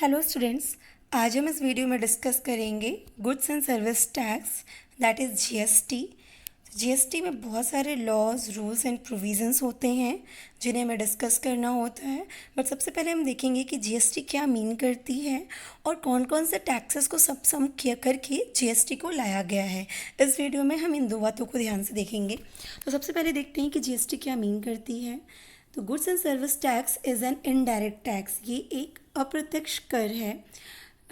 Hello students. आज हम इस वीडियो में डिस्कस करेंगे goods and service tax, that is GST. GST में बहुत सारे लॉज, रूल्स एंड प्रोविजंस होते हैं जिन्हें हमें डिस्कस करना होता है। बट सबसे पहले हम देखेंगे कि जीएसटी क्या मीन करती है और कौन कौन से टैक्सेस को सब सम किया करके जीएसटी को लाया गया है। इस वीडियो में हम इन दो बातों को ध्यान से देखेंगे। तो सबसे पहले देखते हैं कि जीएसटी क्या मीन करती है। तो goods and service tax is an indirect tax, ये एक अप्रत्यक्ष कर है।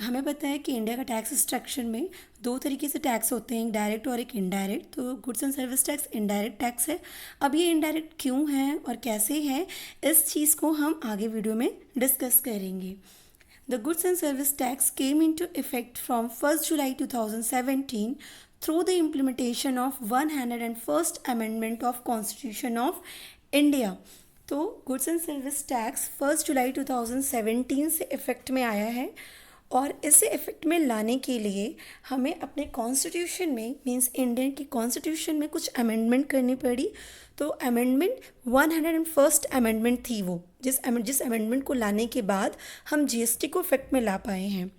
हमें पता है कि इंडिया का टैक्स स्ट्रक्चर में दो तरीके से टैक्स होते हैं, एक डायरेक्ट और एक इनडायरेक्ट। तो goods and service tax indirect tax है। अब ये इनडायरेक्ट क्यों है और कैसे है, इस चीज़ को हम आगे वीडियो में डिस्कस करेंगे। The goods and service tax came into effect from 1st July 2017 through the implementation of 101st Amendment of Constitution of India। तो गुड्स एंड सर्विस टैक्स 1 जुलाई 2017 से इफ़ेक्ट में आया है और इसे इफ़ेक्ट में लाने के लिए हमें अपने कॉन्स्टिट्यूशन में, मींस इंडियन की कॉन्स्टिट्यूशन में कुछ अमेंडमेंट करनी पड़ी। तो अमेंडमेंट 101st अमेंडमेंट थी वो, जिस अमेंडमेंट को लाने के बाद हम जीएसटी को इफेक्ट में ला पाए हैं,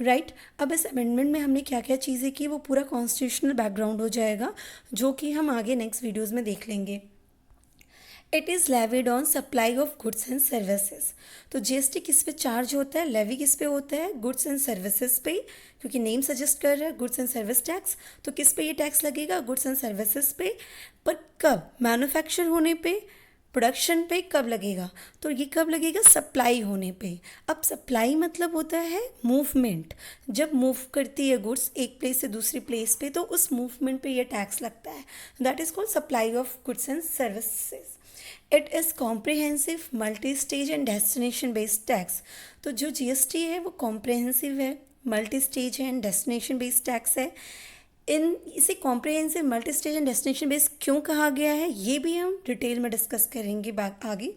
राइट। अब इस अमेंडमेंट में हमने क्या क्या चीज़ें की, वो पूरा कॉन्स्टिट्यूशनल बैकग्राउंड हो जाएगा, जो कि हम आगे नेक्स्ट वीडियोज़ में देख लेंगे। It is levied on supply of goods and services. तो जीएसटी किस पे चार्ज होता है, लेवी किस पे होता है, गुड्स एंड सर्विसेज पे, क्योंकि नेम सजेस्ट कर रहा है गुड्स एंड सर्विस टैक्स। तो किस पे ये टैक्स लगेगा, गुड्स एंड सर्विसेज पे। पर कब, मैन्युफैक्चर होने पे, प्रोडक्शन पे कब लगेगा, तो ये कब लगेगा, सप्लाई होने पे। अब सप्लाई मतलब होता है मूवमेंट, जब मूव करती है गुड्स एक प्लेस से दूसरी प्लेस पे, तो उस मूवमेंट पे ये टैक्स लगता है। That is called supply of goods and services. It is comprehensive, multi stage and destination based tax. तो जो जीएसटी है वो कॉम्प्रिहेंसिव है, मल्टी स्टेज है एंड डेस्टिनेशन बेस्ड टैक्स है। इसे comprehensive, multi stage and destination based क्यों कहा गया है, ये भी हम डिटेल में डिस्कस करेंगे आगे।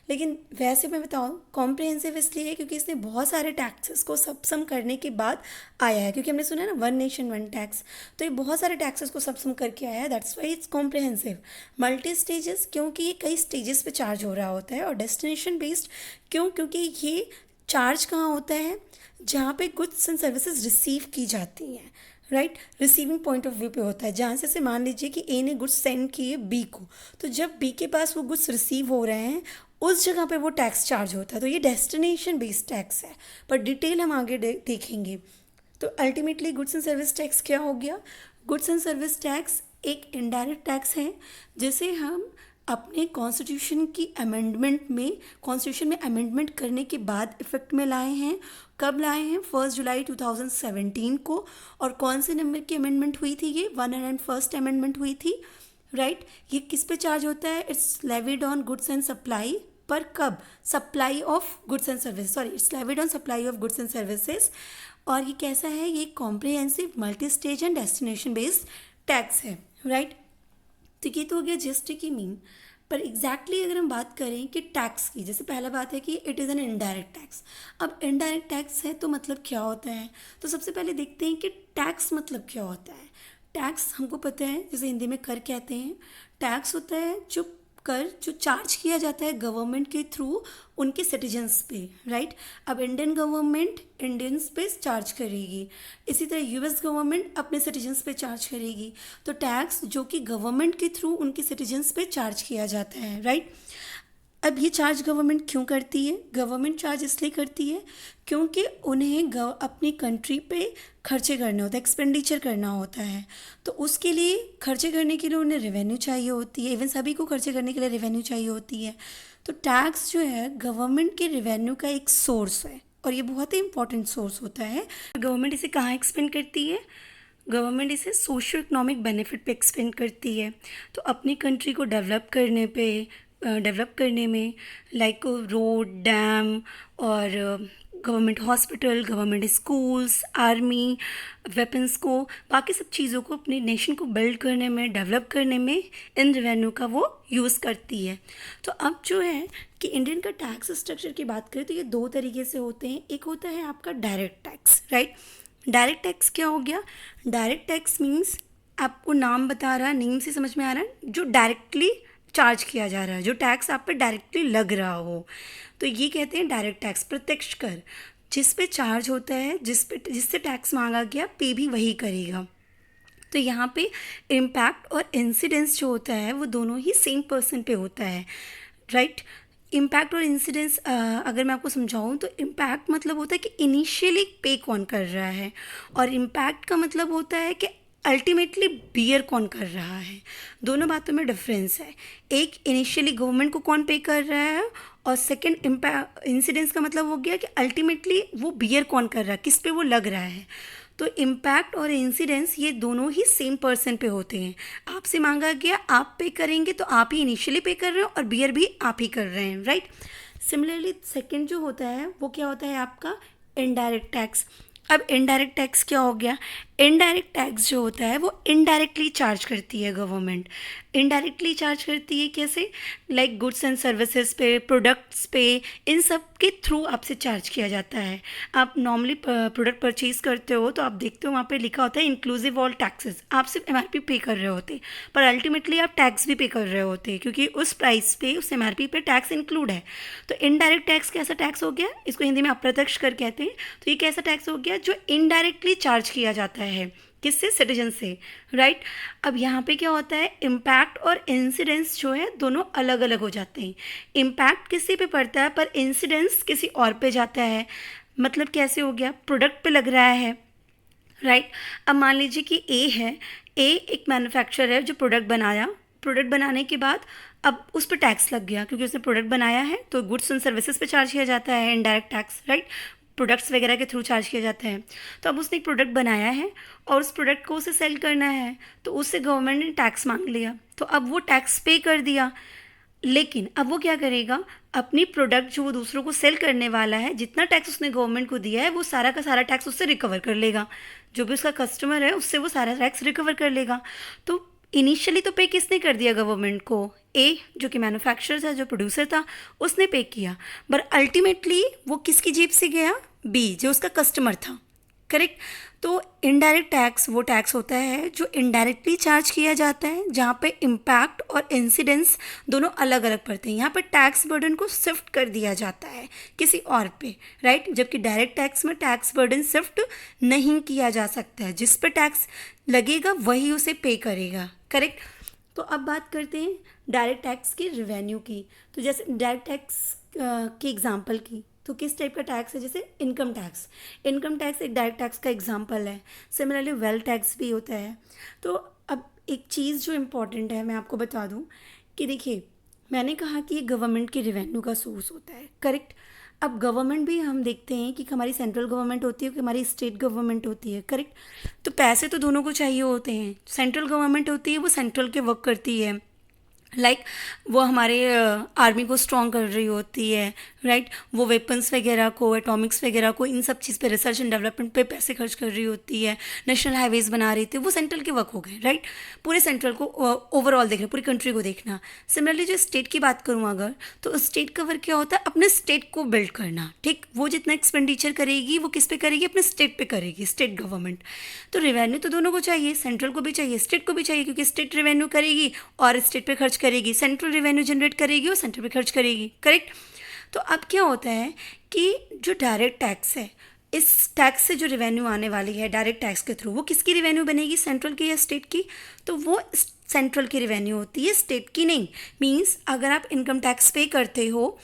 लेकिन वैसे मैं बताऊँ, कॉम्प्रिहेंसिव इसलिए है क्योंकि इसने बहुत सारे टैक्सेस को सबसम करने के बाद आया है, क्योंकि हमने सुना है ना, वन नेशन वन टैक्स। तो ये बहुत सारे टैक्सेस को सबसम करके आया है, that's why it's comprehensive. Multi stages क्योंकि ये कई स्टेजेस पे चार्ज हो रहा होता है, और डेस्टिनेशन बेस्ड क्योंकि ये चार्ज कहाँ होता है, जहाँ पे गुड्स एंड सर्विसेज रिसीव की जाती हैं, right. Receiving point of view पे होता है, जहाँ से मान लीजिए कि ए ने गुड्स सेंड किए बी को, तो जब बी के पास वो गुड्स रिसीव हो रहे हैं उस जगह पे वो टैक्स चार्ज होता है। तो ये डेस्टिनेशन बेस्ड टैक्स है, पर डिटेल हम आगे देखेंगे। तो ultimately goods and service tax क्या हो गया, गुड्स एंड सर्विस टैक्स एक इनडायरेक्ट टैक्स है, जिसे हम अपने कॉन्स्टिट्यूशन की अमेंडमेंट में, कॉन्स्टिट्यूशन में अमेंडमेंट करने के बाद इफेक्ट में लाए हैं। कब लाए हैं, 1 जुलाई 2017 को। और कौन से नंबर की अमेंडमेंट हुई थी, ये 101st अमेंडमेंट हुई थी, राइट। ये किस पे चार्ज होता है, it's levied on goods and supply, पर कब, supply of goods and service, sorry, it's levied on supply of goods and services. और ये कैसा है, ये comprehensive, multi stage and destination based tax है, राइट। तो ये तो हो गया जीएसटी की मीन। पर एग्जैक्टली अगर हम बात करें कि टैक्स की, जैसे पहला बात है कि it is an indirect tax. अब इनडायरेक्ट टैक्स है तो मतलब क्या होता है, तो सबसे पहले देखते हैं कि टैक्स मतलब क्या होता है। टैक्स हमको पता है, जैसे हिंदी में कर कहते हैं। टैक्स होता है जो कर जो चार्ज किया जाता है गवर्नमेंट के थ्रू उनके सिटीजन्स पे, राइट। अब इंडियन गवर्नमेंट इंडियंस पे चार्ज करेगी, इसी तरह यूएस गवर्नमेंट अपने सिटीजन्स पे चार्ज करेगी। तो टैक्स जो कि गवर्नमेंट के थ्रू उनके सिटीजन्स पे चार्ज किया जाता है, राइट। अब ये चार्ज गवर्नमेंट क्यों करती है, गवर्नमेंट चार्ज इसलिए करती है क्योंकि उन्हें अपनी कंट्री पे खर्चे करने होते हैं, एक्सपेंडिचर करना होता है। तो उसके लिए, खर्चे करने के लिए उन्हें रेवेन्यू चाहिए होती है, इवन सभी को खर्चे करने के लिए रेवेन्यू चाहिए होती है। तो टैक्स जो है गवर्नमेंट के रेवेन्यू का एक सोर्स है, और ये बहुत ही इंपॉर्टेंट सोर्स होता है। गवर्नमेंट इसे कहाँ एक्सपेंड करती है, गवर्नमेंट इसे सोशो इकोनॉमिक बेनिफिट पे एक्सपेंड करती है। तो अपनी कंट्री को डेवलप करने में, लाइक रोड, डैम, और government hospital, government schools, army, weapons को, बाकी सब चीज़ों को अपने नेशन को बिल्ड करने में, डेवलप करने में इन रेवेन्यू का वो यूज़ करती है। तो अब जो है कि इंडियन का टैक्स स्ट्रक्चर की बात करें तो ये दो तरीके से होते हैं। एक होता है आपका direct tax, right. Direct tax क्या हो गया, डायरेक्ट टैक्स मीन्स आपको नाम बता रहा है, नेम से समझ में आ रहा है, जो डायरेक्टली चार्ज किया जा रहा है, जो टैक्स आप पे डायरेक्टली लग रहा हो, तो ये कहते हैं डायरेक्ट टैक्स, प्रत्यक्ष कर। जिस पे चार्ज होता है, जिससे टैक्स मांगा गया, पे भी वही करेगा। तो यहाँ पे इम्पैक्ट और इंसिडेंस जो होता है वो दोनों ही सेम पर्सन पे होता है, राइट। इम्पैक्ट और इंसिडेंस अगर मैं आपको समझाऊँ तो इम्पैक्ट मतलब होता है कि इनिशियली पे कौन कर रहा है, और इम्पैक्ट का मतलब होता है कि अल्टीमेटली बियर कौन कर रहा है। दोनों बातों में डिफरेंस है। एक इनिशियली गवर्नमेंट को कौन पे कर रहा है, और सेकंड इम्पैक्ट इंसिडेंस का मतलब हो गया कि अल्टीमेटली वो बियर कौन कर रहा है, किस पे वो लग रहा है। तो इम्पैक्ट और इंसिडेंस ये दोनों ही सेम पर्सन पे होते हैं। आपसे मांगा गया, आप पे करेंगे तो आप ही इनिशियली पे कर रहे हो और बियर भी आप ही कर रहे हैं, राइट। सिमिलरली सेकंड जो होता है वो क्या होता है आपका इनडायरेक्ट टैक्स। अब इनडायरेक्ट टैक्स क्या हो गया, इनडायरेक्ट टैक्स जो होता है वो इनडायरेक्टली चार्ज करती है गवर्नमेंट। इनडायरेक्टली चार्ज करती है कैसे, लाइक गुड्स एंड सर्विसेज पे, प्रोडक्ट्स पे, इन सब के थ्रू आपसे चार्ज किया जाता है। आप नॉर्मली प्रोडक्ट परचेज करते हो तो आप देखते हो वहाँ पे लिखा होता है इंक्लूसिव ऑल टैक्सेस। आप सिर्फ एमआरपी पे कर रहे होते, पर अल्टीमेटली आप टैक्स भी पे कर रहे होते, क्योंकि उस प्राइस पे, उस एमआरपी पे टैक्स इंक्लूड है। तो इनडायरेक्ट टैक्स कैसा टैक्स हो गया, इसको हिंदी में अप्रत्यक्ष कर कहते हैं। तो ये कैसा टैक्स हो गया जो इनडायरेक्टली चार्ज किया जाता है, किससे, सिटीजन से, राइट। अब यहाँ पे क्या होता है, इम्पैक्ट और इंसिडेंस जो है दोनों अलग अलग हो जाते हैं। इम्पैक्ट किसी पे पड़ता है पर इंसिडेंस किसी और पे जाता है। मतलब कैसे हो गया, प्रोडक्ट पे लग रहा है, राइट। अब मान लीजिए कि ए है, ए एक मैन्युफैक्चरर है जो प्रोडक्ट बनाया, प्रोडक्ट बनाने के बाद अब उस पर टैक्स लग गया, क्योंकि उसने प्रोडक्ट बनाया है तो गुड्स एंड सर्विसेज पे चार्ज किया जाता है इनडायरेक्ट टैक्स, राइट। प्रोडक्ट्स वगैरह के थ्रू चार्ज किया जाता है। तो अब उसने एक प्रोडक्ट बनाया है और उस प्रोडक्ट को उसे सेल करना है, तो उससे गवर्नमेंट ने टैक्स मांग लिया, तो अब वो टैक्स पे कर दिया। लेकिन अब वो क्या करेगा, अपनी प्रोडक्ट जो वो दूसरों को सेल करने वाला है, जितना टैक्स उसने गवर्नमेंट को दिया है वो सारा का सारा टैक्स उससे रिकवर कर लेगा। जो भी उसका कस्टमर है उससे वो सारा टैक्स रिकवर कर लेगा। तो इनिशियली तो पे किसने कर दिया गवर्नमेंट को, ए जो कि मैन्युफैक्चरर था, जो प्रोड्यूसर था, उसने पे किया। पर अल्टीमेटली वो किसकी जेब से गया, बी जो उसका कस्टमर था, करेक्ट। तो इनडायरेक्ट टैक्स वो टैक्स होता है जो इनडायरेक्टली चार्ज किया जाता है, जहाँ पे इम्पैक्ट और इंसिडेंस दोनों अलग अलग पड़ते हैं। यहाँ पे टैक्स बर्डन को शिफ्ट कर दिया जाता है किसी और पे, राइट। जबकि डायरेक्ट टैक्स में टैक्स बर्डन शिफ्ट नहीं किया जा सकता है, जिस पे टैक्स लगेगा वही उसे पे करेगा, करेक्ट। तो अब बात करते हैं डायरेक्ट टैक्स की रेवेन्यू की। तो जैसे डायरेक्ट टैक्स की एग्जांपल की, तो किस टाइप का टैक्स है, जैसे इनकम टैक्स। इनकम टैक्स एक डायरेक्ट टैक्स का एग्जांपल है। सिमिलरली वेल्थ टैक्स भी होता है। तो अब एक चीज़ जो इम्पॉर्टेंट है मैं आपको बता दूं कि देखिए, मैंने कहा कि ये गवर्नमेंट की रेवेन्यू का सोर्स होता है, करेक्ट। अब गवर्नमेंट भी हम देखते हैं कि हमारी सेंट्रल गवर्नमेंट होती है कि हमारी स्टेट गवर्नमेंट होती है, करेक्ट। तो पैसे तो दोनों को चाहिए होते हैं। सेंट्रल गवर्नमेंट होती है वो सेंट्रल के वर्क करती है, लाइक वो हमारे आर्मी को स्ट्रॉन्ग कर रही होती है, राइट। वो वेपन्स वगैरह को, एटॉमिक्स वगैरह को, इन सब चीज़ पे रिसर्च एंड डेवलपमेंट पे पैसे खर्च कर रही होती है। नेशनल हाईवेज बना रही थी, वो सेंट्रल के वर्क हो गए, राइट। पूरे सेंट्रल को ओवरऑल देख रहे, पूरी कंट्री को देखना। सिमिलरली जो स्टेट की बात करूँ अगर, तो स्टेट का वर्क क्या होता है, अपने स्टेट को बिल्ड करना, ठीक। वो जितना एक्सपेंडिचर करेगी वो किस पे करेगी, अपने स्टेट पे करेगी, स्टेट गवर्नमेंट। तो रेवेन्यू तो दोनों को चाहिए, सेंट्रल को भी चाहिए, स्टेट को भी चाहिए, क्योंकि स्टेट रेवेन्यू करेगी और स्टेट पे खर्च करेगी, सेंट्रल रेवेन्यू जनरेट करेगी और सेंट्रल पे खर्च करेगी, करेक्ट। तो अब क्या होता है कि जो डायरेक्ट टैक्स है, इस टैक्स से जो रेवेन्यू आने वाली है डायरेक्ट टैक्स के थ्रू, वो किसकी रेवेन्यू बनेगी, सेंट्रल की या स्टेट की। तो वो सेंट्रल की रेवेन्यू होती है, स्टेट की नहीं। मींस अगर आप इनकम टैक्स पे करते हो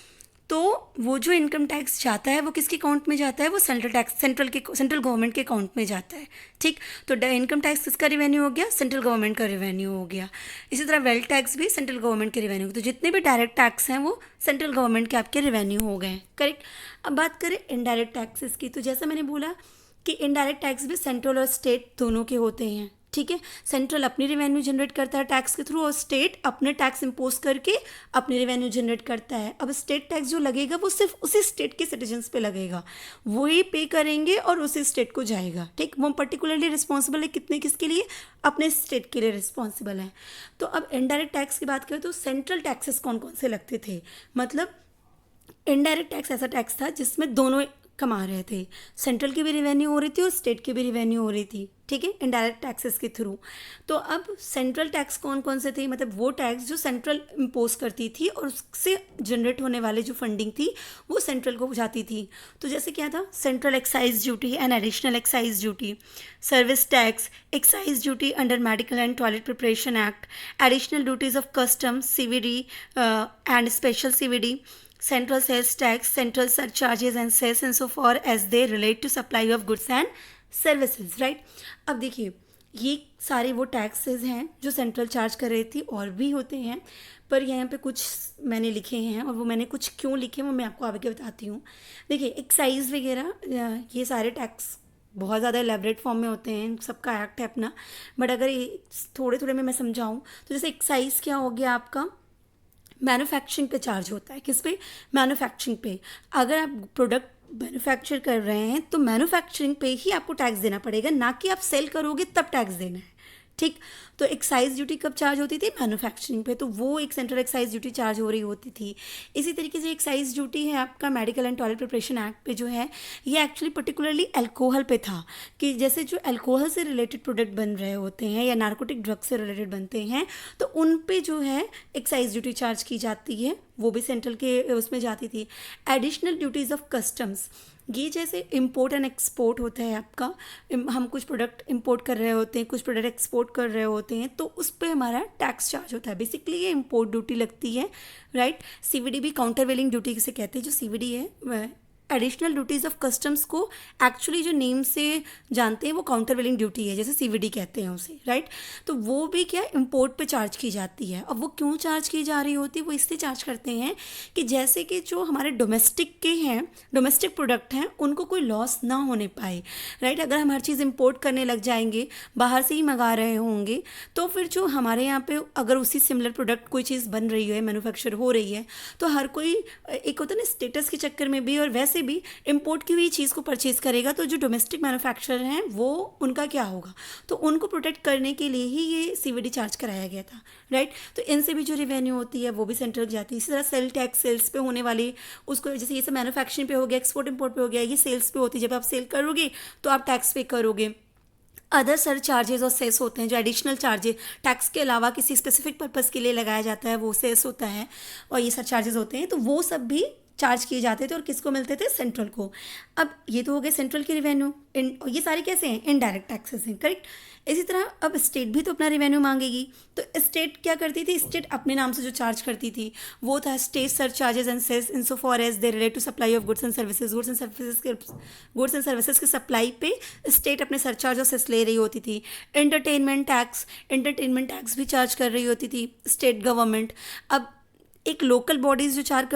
तो वो जो इनकम टैक्स जाता है वो किसके अकाउंट में जाता है, वो सेंट्रल गवर्नमेंट के अकाउंट में जाता है, ठीक। तो इनकम टैक्स किसका रेवेन्यू हो गया, सेंट्रल गवर्नमेंट का रेवेन्यू हो गया। इसी तरह वेल्थ टैक्स भी सेंट्रल गवर्नमेंट के रेवेन्यू। तो जितने भी डायरेक्ट टैक्स हैं वो सेंट्रल गवर्नमेंट के आपके रेवेन्यू हो गए, करेक्ट। अब बात करें इनडायरेक्ट टैक्सेस की, तो जैसा मैंने बोला कि इनडायरेक्ट टैक्स भी सेंट्रल और स्टेट दोनों के होते हैं, ठीक है। सेंट्रल अपनी रेवेन्यू जनरेट करता है टैक्स के थ्रू, और स्टेट अपने टैक्स इम्पोज करके अपनी रेवेन्यू जनरेट करता है। अब स्टेट टैक्स जो लगेगा वो सिर्फ उसी स्टेट के सिटीजन्स पे लगेगा, वही पे करेंगे और उसी स्टेट को जाएगा, ठीक। वो पर्टिकुलरली रिस्पॉन्सिबल है कितने, किसके लिए, अपने स्टेट के लिए रिस्पॉन्सिबल है। तो अब इनडायरेक्ट टैक्स की बात करें तो सेंट्रल टैक्सेस कौन कौन से लगते थे, मतलब इनडायरेक्ट टैक्स ऐसा टैक्स था जिसमें दोनों कमा रहे थे। सेंट्रल की भी रेवेन्यू हो रही थी और स्टेट की भी रेवेन्यू हो रही थी, ठीक है, इनडायरेक्ट टैक्सेस के थ्रू। तो अब सेंट्रल टैक्स कौन कौन से थे, मतलब वो टैक्स जो सेंट्रल इम्पोज करती थी और उससे जनरेट होने वाले जो फंडिंग थी वो सेंट्रल को जाती थी। तो जैसे क्या था, central excise duty and additional excise duty, service tax, excise duty under medical and toilet preparation act, additional duties of customs, CVD and special CVD, central sales tax, central surcharges and cess and so far as they relate to supply of goods and services, right? अब देखिए, ये सारे वो taxes हैं जो central charge कर रही थी, और भी होते हैं, पर यहाँ पे कुछ मैंने लिखे हैं और वो मैंने कुछ क्यों लिखे वो मैं आपको आगे बताती हूँ। देखिए, एक्साइज वगैरह, ये सारे टैक्स बहुत ज़्यादा एलेबरेट फॉर्म में होते हैं, सबका एक्ट है अपना, बट अगर ये थोड़े थोड़े में मैं समझाऊँ तो जैसे एक्साइज क्या हो गया आपका, मैन्युफैक्चरिंग पे चार्ज होता है। किस पे? मैन्युफैक्चरिंग पे। अगर आप प्रोडक्ट मैन्युफैक्चर कर रहे हैं तो मैन्युफैक्चरिंग पे ही आपको टैक्स देना पड़ेगा, ना कि आप सेल करोगे तब टैक्स देना है, ठीक। तो एक्साइज ड्यूटी कब चार्ज होती थी? मैन्युफैक्चरिंग पे, तो वो एक सेंट्रल एक्साइज ड्यूटी चार्ज हो रही होती थी। इसी तरीके से एक्साइज ड्यूटी है आपका medical and toilet preparation act पे जो है, ये एक्चुअली पर्टिकुलरली अल्कोहल पे था, कि जैसे जो अल्कोहल से रिलेटेड प्रोडक्ट बन रहे होते हैं या नार्कोटिक ड्रग से रिलेटेड बनते हैं तो उन पे जो है एक्साइज ड्यूटी चार्ज की जाती है, वो भी सेंट्रल के उसमें जाती थी। एडिशनल ड्यूटीज़ ऑफ कस्टम्स, ये जैसे इम्पोर्ट एंड एक्सपोर्ट होता है आपका, हम कुछ प्रोडक्ट इंपोर्ट कर रहे होते हैं, कुछ प्रोडक्ट एक्सपोर्ट कर रहे होते हैं, तो उस पर हमारा टैक्स चार्ज होता है। बेसिकली ये इम्पोर्ट ड्यूटी लगती है, राइट। सीवीडी भी काउंटर वेलिंग ड्यूटी से कहते हैं। जो सीवीडी है, एडिशनल ड्यूटीज़ ऑफ कस्टम्स को एक्चुअली जो नेम से जानते हैं वो काउंटर वेलिंग ड्यूटी है, जैसे सीवीडी कहते हैं उसे, राइट। तो वो भी क्या, इंपोर्ट पे चार्ज की जाती है। अब वो क्यों चार्ज की जा रही होती है? वो इसलिए चार्ज करते हैं कि जैसे कि जो हमारे डोमेस्टिक के हैं, डोमेस्टिक प्रोडक्ट हैं, उनको कोई लॉस ना होने पाए, राइट। अगर हम हर चीज़ इंपोर्ट करने लग जाएंगे, बाहर से ही मंगा रहे होंगे, तो फिर जो हमारे यहाँ पे अगर उसी सिमिलर प्रोडक्ट कोई चीज़ बन रही है, मैन्युफैक्चर हो रही है, तो हर कोई एक होता है ना स्टेटस के चक्कर में भी और वैसे भी इंपोर्ट की हुई चीज़ को परचेज करेगा, तो जो डोमेस्टिक मैन्युफैक्चरर हैं वो उनका क्या होगा, तो उनको प्रोटेक्ट करने के लिए ही ये सीवीडी चार्ज कराया गया था, राइट। तो इनसे भी जो रेवेन्यू होती है वो भी सेंट्रल जाती है। इसी तरह सेल टैक्स, सेल्स पे होने वाली उसको, जैसे ये सब मैन्युफैक्चरिंग पे हो गया, एक्सपोर्ट इंपोर्ट पे हो गया, ये सेल्स पे होती है। जब आप सेल करोगे तो आप टैक्स पे करोगे। अदर सर चार्जेस और सेस होते हैं, जो एडिशनल चार्जेस टैक्स के अलावा किसी स्पेसिफिक पर्पज़ के लिए लगाया जाता है, वो सेस होता है, और ये सर चार्जेस होते हैं, तो वो सब भी चार्ज किए जाते थे और किसको मिलते थे? सेंट्रल को। अब ये तो हो गए सेंट्रल की रेवेन्यू, ये सारे कैसे हैं? इनडायरेक्ट टैक्सेस हैं, करेक्ट। इसी तरह अब स्टेट भी तो अपना रेवेन्यू मांगेगी, तो स्टेट क्या करती थी? स्टेट अपने नाम से जो चार्ज करती थी वो था state surcharges and cess in so far as they relate to supply of goods and services. Goods and services के सप्लाई पे स्टेट अपने सरचार्ज और सेस ले रही होती थी। एंटरटेनमेंट टैक्स भी चार्ज कर रही होती थी स्टेट गवर्नमेंट। अब एक लोकल बॉडीज़ जो चार्ज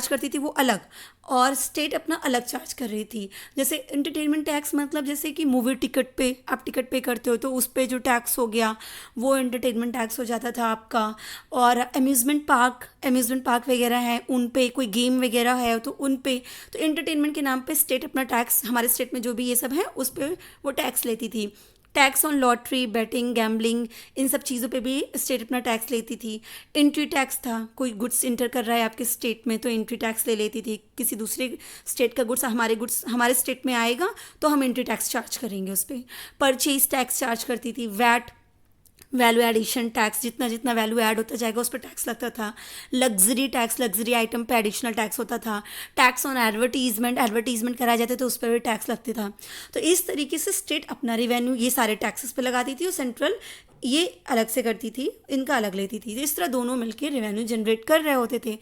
करती थी वो अलग, और स्टेट अपना अलग चार्ज कर रही थी। जैसे एंटरटेनमेंट टैक्स मतलब जैसे कि मूवी टिकट पे आप टिकट पे करते हो तो उस पे जो टैक्स हो गया वो एंटरटेनमेंट टैक्स हो जाता था आपका। और अम्यूज़मेंट पार्क वगैरह है, उन पे कोई गेम वगैरह है तो उन पे, तो एंटरटेनमेंट के नाम पे स्टेट अपना टैक्स, हमारे स्टेट में जो भी ये सब है उस पर वो टैक्स लेती थी। Tax on lottery, betting, gambling, इन सब चीज़ों पे भी स्टेट अपना टैक्स लेती थी। एंट्री टैक्स था, कोई गुड्स इंटर कर रहा है आपके स्टेट में तो एंट्री टैक्स ले लेती थी। किसी दूसरे स्टेट का गुड्स हमारे स्टेट में आएगा तो हम एंट्री टैक्स चार्ज करेंगे उस पर। परचेज टैक्स चार्ज करती थी। वैट, वैल्यू एडिशन टैक्स, जितना जितना वैल्यू ऐड होता जाएगा उस पर टैक्स लगता था। लग्जरी टैक्स, लग्जरी आइटम पे एडिशनल टैक्स होता था। टैक्स ऑन एडवर्टीजमेंट कराए जाते तो उस पर भी टैक्स लगता था। तो इस तरीके से स्टेट अपना रिवेन्यू ये सारे टैक्सेस पे लगाती थी और सेंट्रल ये अलग से करती थी, इनका अलग लेती थी। तो इस तरह दोनों मिलकर रेवेन्यू जनरेट कर रहे होते थे।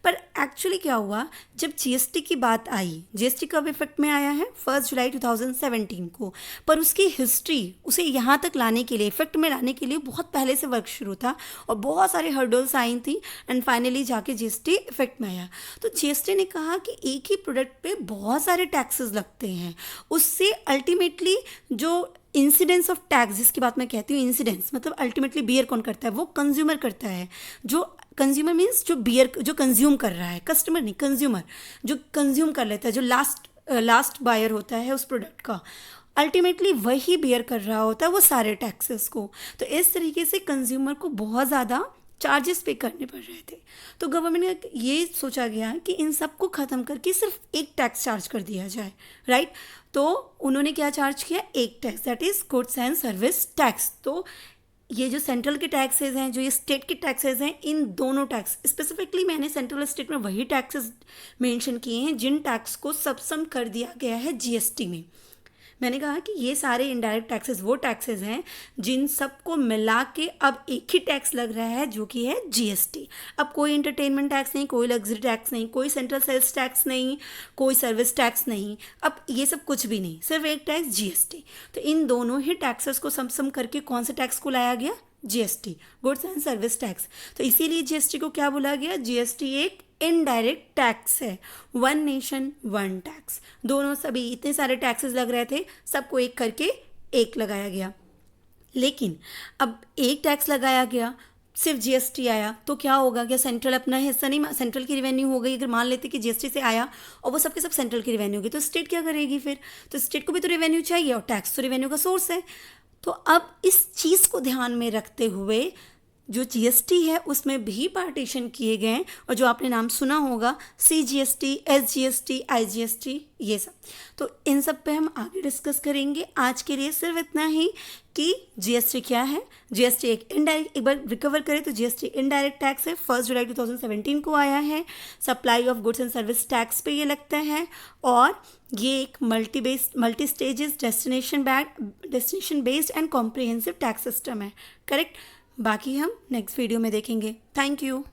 पर एक्चुअली क्या हुआ, जब जीएसटी की बात आई, जीएसटी कब इफेक्ट में आया है? 1 जुलाई 2017 को। पर उसकी हिस्ट्री, उसे यहाँ तक लाने के लिए, इफेक्ट में लाने के लिए बहुत पहले से वर्क शुरू था और बहुत सारे हर्डल्स आई थी एंड फाइनली जाके जीएसटी इफेक्ट में आया। तो जीएसटी ने कहा कि एक ही प्रोडक्ट पे बहुत सारे टैक्सेस लगते हैं, उससे अल्टीमेटली जो इंसिडेंस ऑफ टैक्स, जिसकी बात मैं कहती हूँ इंसिडेंस, मतलब अल्टीमेटली बियर कौन करता है? वो कंज्यूमर करता है। जो कंज्यूमर मीन्स जो कंज्यूम कर रहा है, कस्टमर नहीं, कंज्यूमर जो कंज्यूम कर लेता है, जो लास्ट बायर होता है उस प्रोडक्ट का, अल्टीमेटली वही बियर कर रहा होता है वो सारे टैक्सेस को। तो इस तरीके से कंज्यूमर को बहुत ज़्यादा चार्जेस पे करने पड़ रहे थे। तो गवर्नमेंट ने ये सोचा गया कि इन सबको ख़त्म करके सिर्फ एक टैक्स चार्ज कर दिया जाए, राइट। तो उन्होंने क्या चार्ज किया, एक tax, that is goods and service tax. तो ये जो सेंट्रल के टैक्सेस हैं, जो ये स्टेट के टैक्सेस हैं, इन दोनों टैक्स स्पेसिफिकली मैंने सेंट्रल और स्टेट में वही टैक्सेस मेंशन किए हैं जिन टैक्स को सबसम कर दिया गया है जीएसटी में। मैंने कहा कि ये सारे इनडायरेक्ट टैक्सेस वो टैक्सेस हैं जिन सबको मिला के अब एक ही टैक्स लग रहा है जो कि है जीएसटी। अब कोई एंटरटेनमेंट टैक्स नहीं, कोई लग्जरी टैक्स नहीं, कोई सेंट्रल सेल्स टैक्स नहीं, कोई सर्विस टैक्स नहीं, अब ये सब कुछ भी नहीं, सिर्फ एक टैक्स जीएसटी। तो इन दोनों ही टैक्सेस को सम करके कौन से टैक्स को लाया गया, GST, goods and service tax. तो इसीलिए जीएसटी को क्या बोला गया, जीएसटी एक इनडायरेक्ट टैक्स है, वन नेशन वन टैक्स। दोनों सभी इतने सारे टैक्सेस लग रहे थे, सबको एक करके एक लगाया गया। लेकिन अब एक टैक्स लगाया गया, सिर्फ जीएसटी आया, तो क्या होगा, क्या सेंट्रल अपना हिस्सा नहीं, सेंट्रल की रिवेन्यू हो गई। अगर मान लेते कि जीएसटी से आया और वो सबके सब सेंट्रल की रिवेन्यू होगी, तो स्टेट क्या करेगी फिर, तो स्टेट को भी तो रिवेन्यू चाहिए और टैक्स तो रिवेन्यू का सोर्स है। तो अब इस चीज़ को ध्यान में रखते हुए जो जीएसटी है उसमें भी पार्टीशन किए गए हैं, और जो आपने नाम सुना होगा सीजीएसटी, एसजीएसटी, आईजीएसटी, ये सब। तो इन सब पे हम आगे डिस्कस करेंगे। आज के लिए सिर्फ इतना ही कि जीएसटी क्या है। जीएसटी एक इनडायरेक्ट, एक बार रिकवर करें तो जीएसटी इनडायरेक्ट टैक्स है, 1 जुलाई 2017 को आया है। Supply of goods and service tax पे ये लगता है, और ये एक multi stages destination based and comprehensive tax system है, करेक्ट। बाकी हम नेक्स्ट वीडियो में देखेंगे। Thank you.